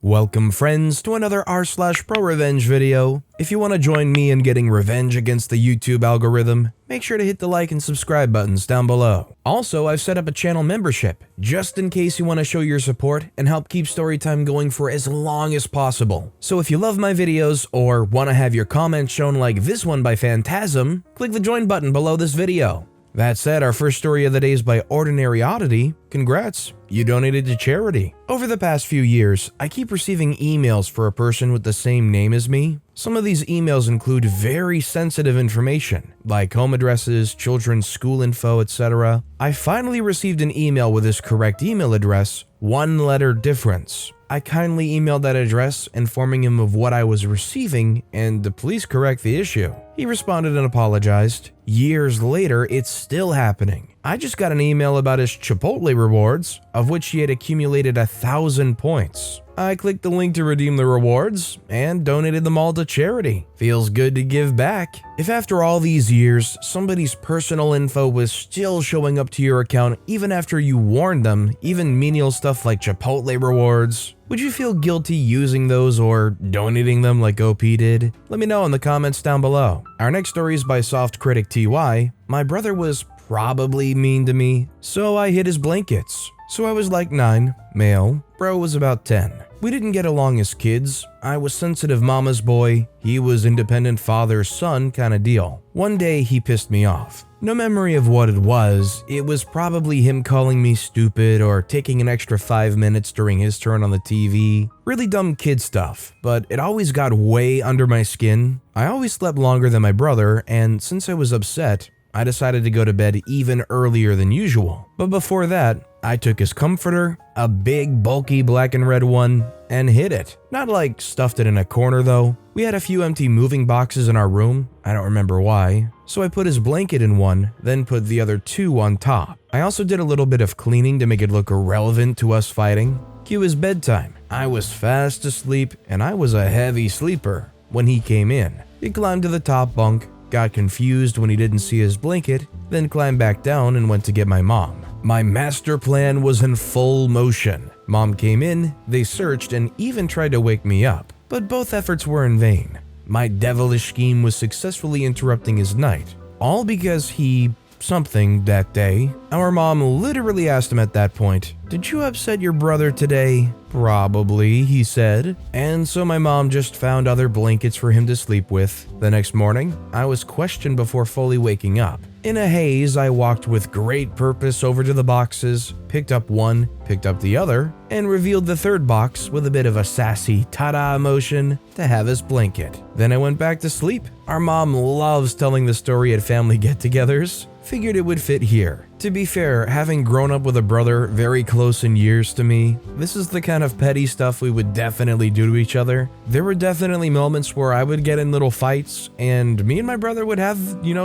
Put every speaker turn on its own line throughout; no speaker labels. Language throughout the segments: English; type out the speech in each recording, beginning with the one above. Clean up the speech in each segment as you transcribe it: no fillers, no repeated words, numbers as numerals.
Welcome friends to another r/ProRevenge video. If you want to join me in getting revenge against the YouTube algorithm, make sure to hit the like and subscribe buttons down below. Also, I've set up a channel membership, just in case you want to show your support and help keep storytime going for as long as possible. So if you love my videos or want to have your comments shown like this one by Phantasm, click the join button below this video. That said, our first story of the day is by Ordinary Oddity. Congrats, you donated to charity. Over the past few years, I keep receiving emails for a person with the same name as me. Some of these emails include very sensitive information, like home addresses, children's school info, etc. I finally received an email with his correct email address, one letter difference. I kindly emailed that address, informing him of what I was receiving and to please correct the issue. He responded and apologized. Years later, it's still happening. I just got an email about his Chipotle rewards, of which he had accumulated 1,000 points. I clicked the link to redeem the rewards and donated them all to charity. Feels good to give back. If after all these years, somebody's personal info was still showing up to your account even after you warned them, even menial stuff like Chipotle rewards, would you feel guilty using those or donating them like OP did? Let me know in the comments down below. Our next story is by Soft Critic TY. My brother was probably mean to me, so I hid his blankets. So I was like 9, male, bro was about 10. We didn't get along as kids. I was sensitive mama's boy, he was independent father's son kinda deal. One day he pissed me off. No memory of what it was probably him calling me stupid or taking an extra 5 minutes during his turn on the TV. Really dumb kid stuff, but it always got way under my skin. I always slept longer than my brother, and since I was upset, I decided to go to bed even earlier than usual. But before that, I took his comforter, a big bulky black and red one, and hid it. Not like stuffed it in a corner though. We had a few empty moving boxes in our room, I don't remember why. So I put his blanket in one, then put the other two on top. I also did a little bit of cleaning to make it look irrelevant to us fighting. Cue his bedtime. I was fast asleep and I was a heavy sleeper when he came in. He climbed to the top bunk, got confused when he didn't see his blanket, then climbed back down and went to get my mom. My master plan was in full motion. Mom came in, they searched and even tried to wake me up, but both efforts were in vain. My devilish scheme was successfully interrupting his night, all because he something that day. Our mom literally asked him at that point, "Did you upset your brother today?" "Probably," he said. And so my mom just found other blankets for him to sleep with. The next morning, I was questioned before fully waking up. In a haze, I walked with great purpose over to the boxes, picked up one, picked up the other, and revealed the third box with a bit of a sassy ta-da motion to have his blanket. Then I went back to sleep. Our mom loves telling the story at family get-togethers. Figured it would fit here. To be fair, having grown up with a brother very close in years to me, this is the kind of petty stuff we would definitely do to each other. There were definitely moments where I would get in little fights, and me and my brother would have,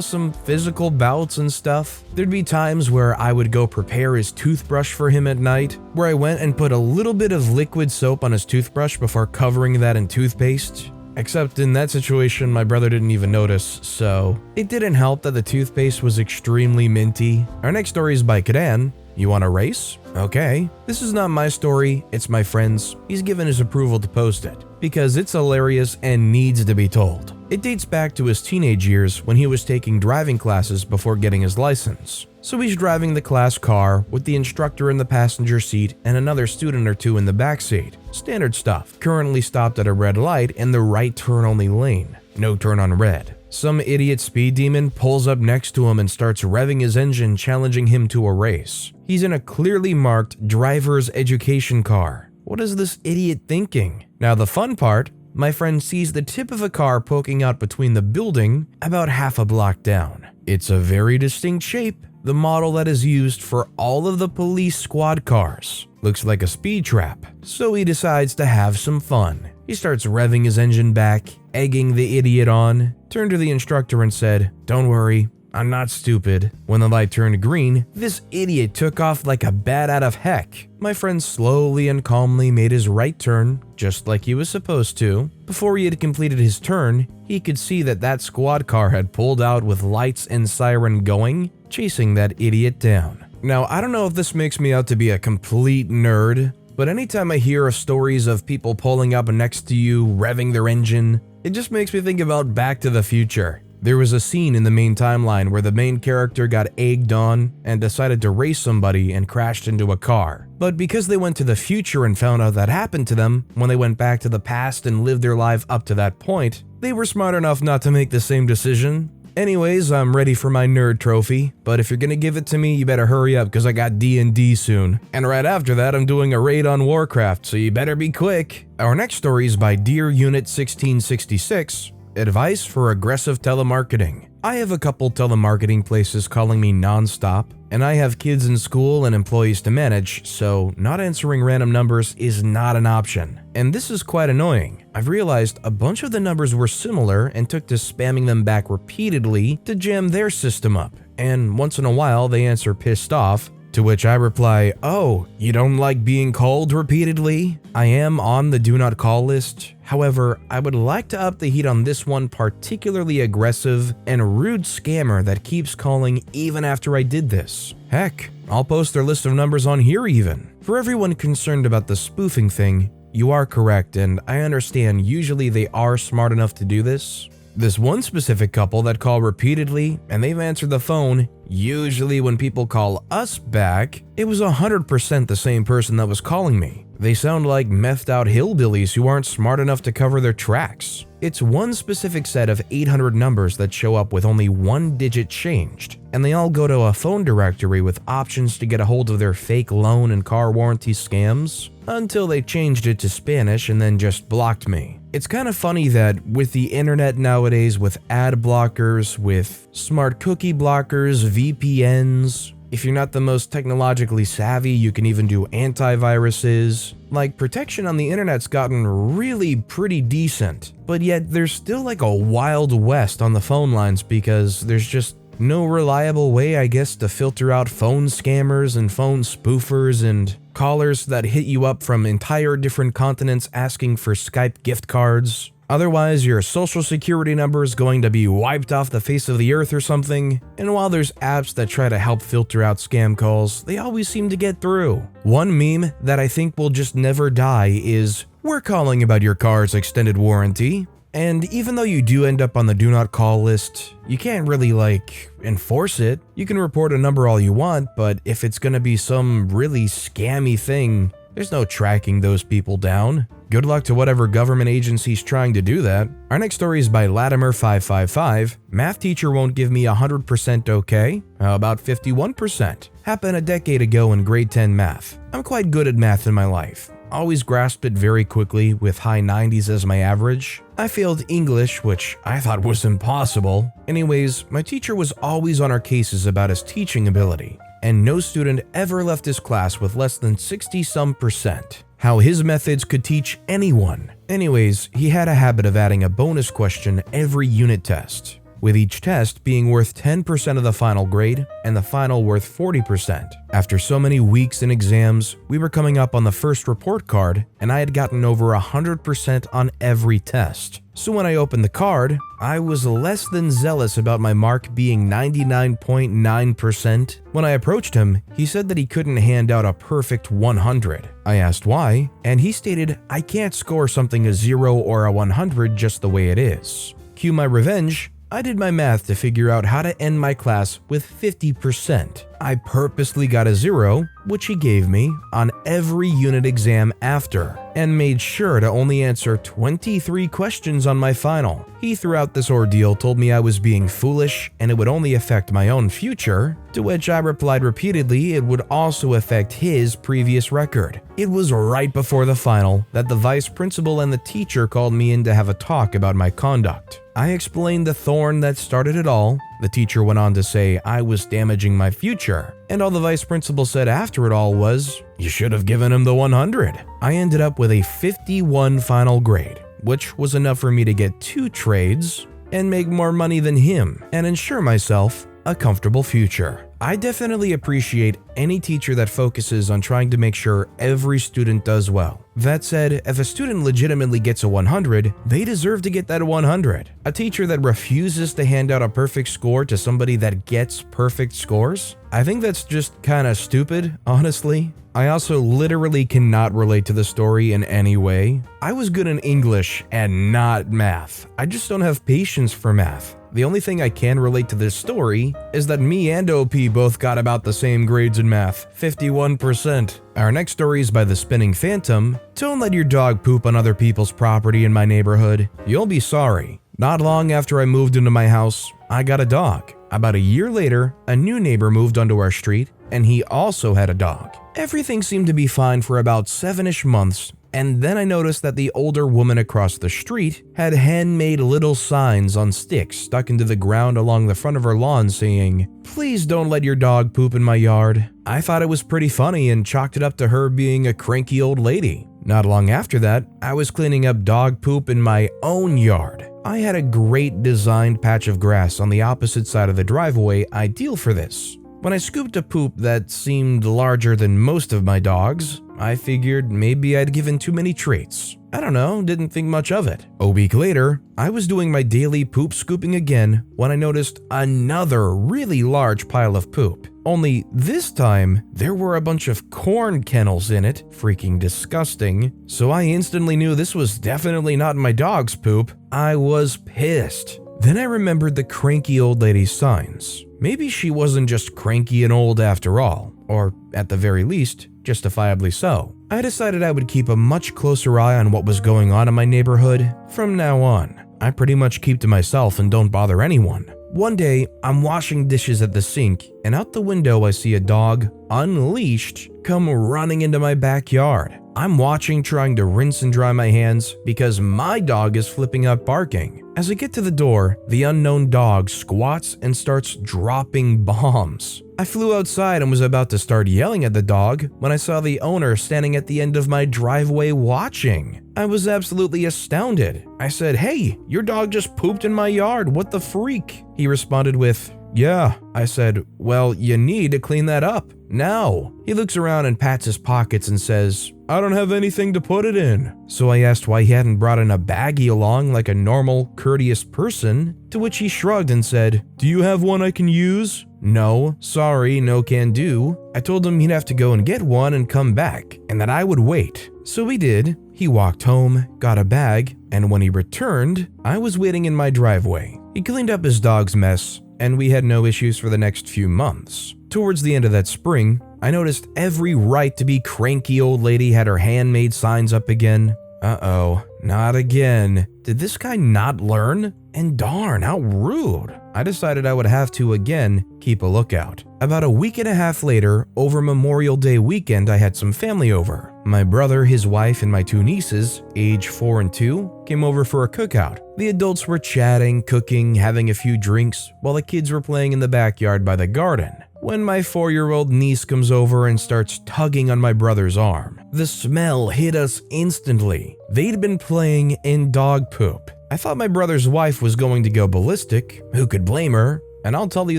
some physical bouts and stuff. There'd be times where I would go prepare his toothbrush for him at night, where I went and put a little bit of liquid soap on his toothbrush before covering that in toothpaste. Except in that situation, my brother didn't even notice, so it didn't help that the toothpaste was extremely minty. Our next story is by Kadan. You want a race? Okay. This is not my story, it's my friend's. He's given his approval to post it, because it's hilarious and needs to be told. It dates back to his teenage years when he was taking driving classes before getting his license. So he's driving the class car with the instructor in the passenger seat and another student or two in the back seat. Standard stuff. Currently stopped at a red light in the right turn only lane. No turn on red. Some idiot speed demon pulls up next to him and starts revving his engine, challenging him to a race. He's in a clearly marked driver's education car. What is this idiot thinking? Now the fun part, my friend sees the tip of a car poking out between the building about half a block down. It's a very distinct shape, the model that is used for all of the police squad cars. Looks like a speed trap, so he decides to have some fun. He starts revving his engine back, egging the idiot on, turned to the instructor and said, "Don't worry, I'm not stupid." When the light turned green, this idiot took off like a bat out of heck. My friend slowly and calmly made his right turn, just like he was supposed to. Before he had completed his turn, he could see that squad car had pulled out with lights and siren going, chasing that idiot down. Now, I don't know if this makes me out to be a complete nerd, but anytime I hear of stories of people pulling up next to you, revving their engine, it just makes me think about Back to the Future. There was a scene in the main timeline where the main character got egged on and decided to race somebody and crashed into a car. But because they went to the future and found out that happened to them, when they went back to the past and lived their life up to that point, they were smart enough not to make the same decision. Anyways, I'm ready for my nerd trophy, but if you're gonna give it to me, you better hurry up because I got D&D soon. And right after that, I'm doing a raid on Warcraft, so you better be quick. Our next story is by Dear Unit 1666. Advice for aggressive telemarketing. I have a couple telemarketing places calling me non-stop, and I have kids in school and employees to manage, so not answering random numbers is not an option. And this is quite annoying. I've realized a bunch of the numbers were similar and took to spamming them back repeatedly to jam their system up, and once in a while they answer pissed off, to which I reply, "Oh, you don't like being called repeatedly?" I am on the do not call list. However, I would like to up the heat on this one particularly aggressive and rude scammer that keeps calling even after I did this. Heck, I'll post their list of numbers on here even. For everyone concerned about the spoofing thing, you are correct, and I understand usually they are smart enough to do this. This one specific couple that call repeatedly and they've answered the phone, usually when people call us back, it was 100% the same person that was calling me. They sound like methed out hillbillies who aren't smart enough to cover their tracks. It's one specific set of 800 numbers that show up with only one digit changed, and they all go to a phone directory with options to get a hold of their fake loan and car warranty scams, until they changed it to Spanish and then just blocked me. It's kind of funny that with the internet nowadays, with ad blockers, with smart cookie blockers, VPNs, if you're not the most technologically savvy, you can even do antiviruses. Like, protection on the internet's gotten really pretty decent, but yet there's still like a wild west on the phone lines because there's just no reliable way, I guess, to filter out phone scammers and phone spoofers and callers that hit you up from entire different continents asking for Skype gift cards. Otherwise, your social security number is going to be wiped off the face of the earth or something. And while there's apps that try to help filter out scam calls, they always seem to get through. One meme that I think will just never die is, "We're calling about your car's extended warranty." And even though you do end up on the do not call list, you can't really enforce it. You can report a number all you want, but if it's gonna be some really scammy thing, there's no tracking those people down. Good luck to whatever government agency's trying to do that. Our next story is by Latimer555. Math teacher won't give me 100% okay. How about 51%? Happened a decade ago in grade 10 math. I'm quite good at math in my life. Always grasped it very quickly with high 90s as my average. I failed English, which I thought was impossible. Anyways, my teacher was always on our cases about his teaching ability, and no student ever left his class with less than 60-some%. How his methods could teach anyone. Anyways, he had a habit of adding a bonus question every unit test, with each test being worth 10% of the final grade and the final worth 40%. After so many weeks and exams, we were coming up on the first report card and I had gotten over 100% on every test. So when I opened the card, I was less than zealous about my mark being 99.9%. When I approached him, he said that he couldn't hand out a perfect 100. I asked why, and he stated, "I can't score something a 0 or a 100 just the way it is." Cue my revenge. I did my math to figure out how to end my class with 50%. I purposely got a 0, which he gave me, on every unit exam after, and made sure to only answer 23 questions on my final. He, throughout this ordeal, told me I was being foolish and it would only affect my own future, to which I replied repeatedly it would also affect his previous record. It was right before the final that the vice principal and the teacher called me in to have a talk about my conduct. I explained the thorn that started it all. The teacher went on to say I was damaging my future, and all the vice principal said after it all was, "You should have given him the 100. I ended up with a 51 final grade, which was enough for me to get 2 trades and make more money than him and ensure myself a comfortable future. I definitely appreciate any teacher that focuses on trying to make sure every student does well. That said, if a student legitimately gets a 100, they deserve to get that 100. A teacher that refuses to hand out a perfect score to somebody that gets perfect scores? I think that's just kinda stupid, honestly. I also literally cannot relate to the story in any way. I was good in English and not math. I just don't have patience for math. The only thing I can relate to this story is that me and OP both got about the same grades in math, 51%. Our next story is by The Spinning Phantom. Don't let your dog poop on other people's property in my neighborhood. You'll be sorry. Not long after I moved into my house, I got a dog. About a year later, a new neighbor moved onto our street, and he also had a dog. Everything seemed to be fine for about 7-ish months, and then I noticed that the older woman across the street had handmade little signs on sticks stuck into the ground along the front of her lawn saying, "Please don't let your dog poop in my yard." I thought it was pretty funny and chalked it up to her being a cranky old lady. Not long after that, I was cleaning up dog poop in my own yard. I had a great designed patch of grass on the opposite side of the driveway, ideal for this. When I scooped a poop that seemed larger than most of my dogs, I figured maybe I'd given too many treats. I don't know, didn't think much of it. A week later, I was doing my daily poop scooping again when I noticed another really large pile of poop. Only this time, there were a bunch of corn kennels in it, freaking disgusting, so I instantly knew this was definitely not my dog's poop. I was pissed. Then I remembered the cranky old lady's signs. Maybe she wasn't just cranky and old after all, or at the very least, justifiably so. I decided I would keep a much closer eye on what was going on in my neighborhood. From now on, I pretty much keep to myself and don't bother anyone. One day, I'm washing dishes at the sink, and out the window I see a dog, unleashed, come running into my backyard. I'm watching, trying to rinse and dry my hands because my dog is flipping out barking. As I get to the door, the unknown dog squats and starts dropping bombs. I flew outside and was about to start yelling at the dog when I saw the owner standing at the end of my driveway watching. I was absolutely astounded. I said, "Hey, your dog just pooped in my yard, what the freak?" He responded with, "Yeah." I said, "Well, you need to clean that up now." He looks around and pats his pockets and says, "I don't have anything to put it in." So I asked why he hadn't brought in a baggie along like a normal, courteous person, to which he shrugged and said, "Do you have one I can use?" "No, sorry, no can do." I told him he'd have to go and get one and come back, and that I would wait. So he did. He walked home, got a bag, and when he returned, I was waiting in my driveway. He cleaned up his dog's mess, and we had no issues for the next few months. Towards the end of that spring, I noticed every right to be cranky old lady had her handmade signs up again. Uh-oh, not again. Did this guy not learn? And darn, how rude. I decided I would have to again keep a lookout. About a week and a half later, over Memorial Day weekend, I had some family over. My brother, his wife, and my 2 nieces, age 4 and 2, came over for a cookout. The adults were chatting, cooking, having a few drinks, while the kids were playing in the backyard by the garden. When my 4-year-old niece comes over and starts tugging on my brother's arm, the smell hit us instantly. They'd been playing in dog poop. I thought my brother's wife was going to go ballistic. Who could blame her? And I'll tell you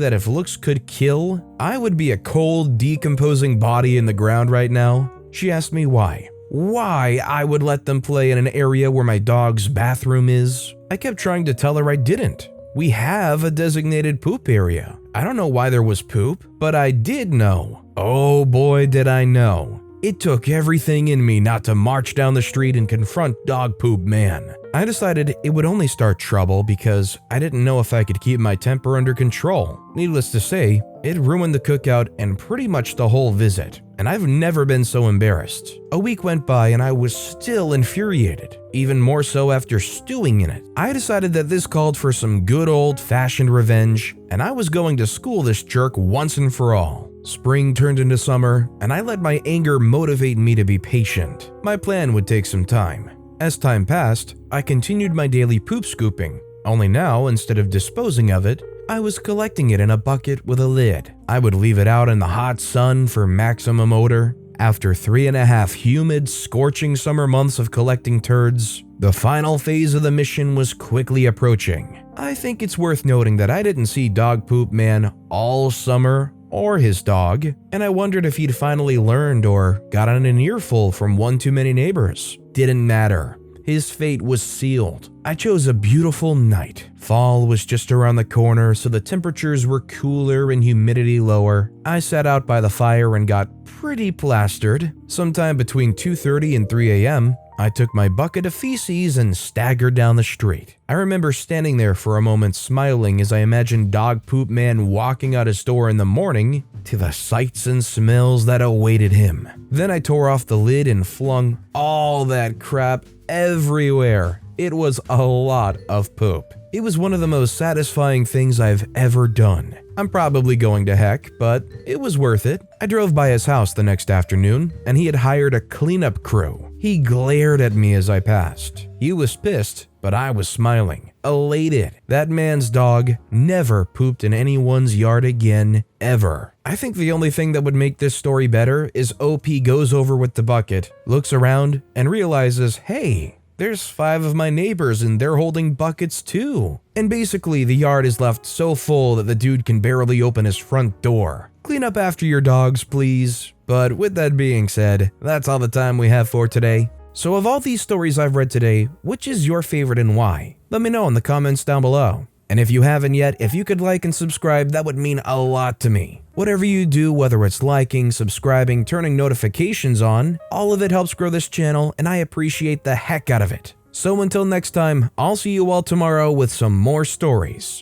that if looks could kill, I would be a cold, decomposing body in the ground right now. She asked me why. Why I would let them play in an area where my dog's bathroom is? I kept trying to tell her I didn't. We have a designated poop area. I don't know why there was poop, but I did know. Oh boy, did I know. It took everything in me not to march down the street and confront Dog Poop Man. I decided it would only start trouble because I didn't know if I could keep my temper under control. Needless to say, it ruined the cookout and pretty much the whole visit, and I've never been so embarrassed. A week went by and I was still infuriated, even more so after stewing in it. I decided that this called for some good old-fashioned revenge, and I was going to school this jerk once and for all. Spring turned into summer, and I let my anger motivate me to be patient. My plan would take some time. As time passed, I continued my daily poop scooping, only now, instead of disposing of it, I was collecting it in a bucket with a lid. I would leave it out in the hot sun for maximum odor. After 3.5 humid, scorching summer months of collecting turds, the final phase of the mission was quickly approaching. I think it's worth noting that I didn't see Dog Poop Man all summer or his dog, and I wondered if he'd finally learned or gotten an earful from one too many neighbors. Didn't matter. His fate was sealed. I chose a beautiful night. Fall was just around the corner, so the temperatures were cooler and humidity lower. I sat out by the fire and got pretty plastered. Sometime between 2:30 and 3 a.m., I took my bucket of feces and staggered down the street. I remember standing there for a moment smiling as I imagined Dog Poop Man walking out his door in the morning to the sights and smells that awaited him. Then I tore off the lid and flung all that crap everywhere. It was a lot of poop. It was one of the most satisfying things I've ever done. I'm probably going to heck, but it was worth it. I drove by his house the next afternoon, and he had hired a cleanup crew. He glared at me as I passed. He was pissed, but I was smiling, elated. That man's dog never pooped in anyone's yard again, ever. I think the only thing that would make this story better is OP goes over with the bucket, looks around, and realizes, hey, there's 5 of my neighbors and they're holding buckets too. And basically the yard is left so full that the dude can barely open his front door. Clean up after your dogs, please. But with that being said, that's all the time we have for today. So of all these stories I've read today, which is your favorite and why? Let me know in the comments down below. And if you haven't yet, if you could like and subscribe, that would mean a lot to me. Whatever you do, whether it's liking, subscribing, turning notifications on, all of it helps grow this channel and I appreciate the heck out of it. So until next time, I'll see you all tomorrow with some more stories.